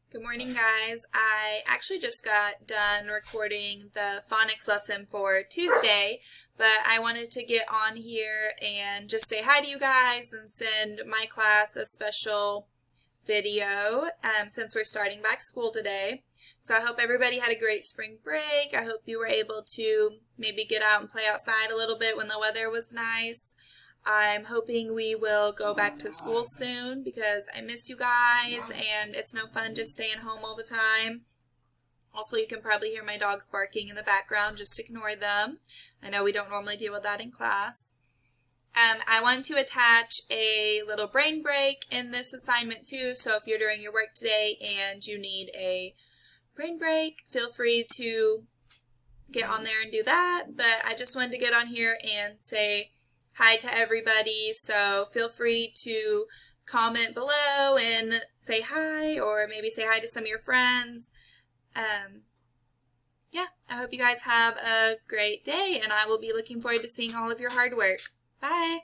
Good morning, guys. I actually just got done recording the phonics lesson for Tuesday, but I wanted to get on here and just say hi to you guys and send my class a special video since we're starting back school today. So I hope everybody had a great spring break. I hope you were able to maybe get out and play outside a little bit when the weather was nice. I'm hoping we will go back to school soon because I miss you guys and it's no fun just staying home all the time. Also, you can probably hear my dogs barking in the background. Just ignore them. I know we don't normally deal with that in class. I want to attach a little brain break in this assignment too, so if you're doing your work today and you need a brain break, feel free to get on there and do that. But I just wanted to get on here and say hi to everybody, so feel free to comment below and say hi, or maybe say hi to some of your friends. Yeah, I hope you guys have a great day, and I will be looking forward to seeing all of your hard work. Bye!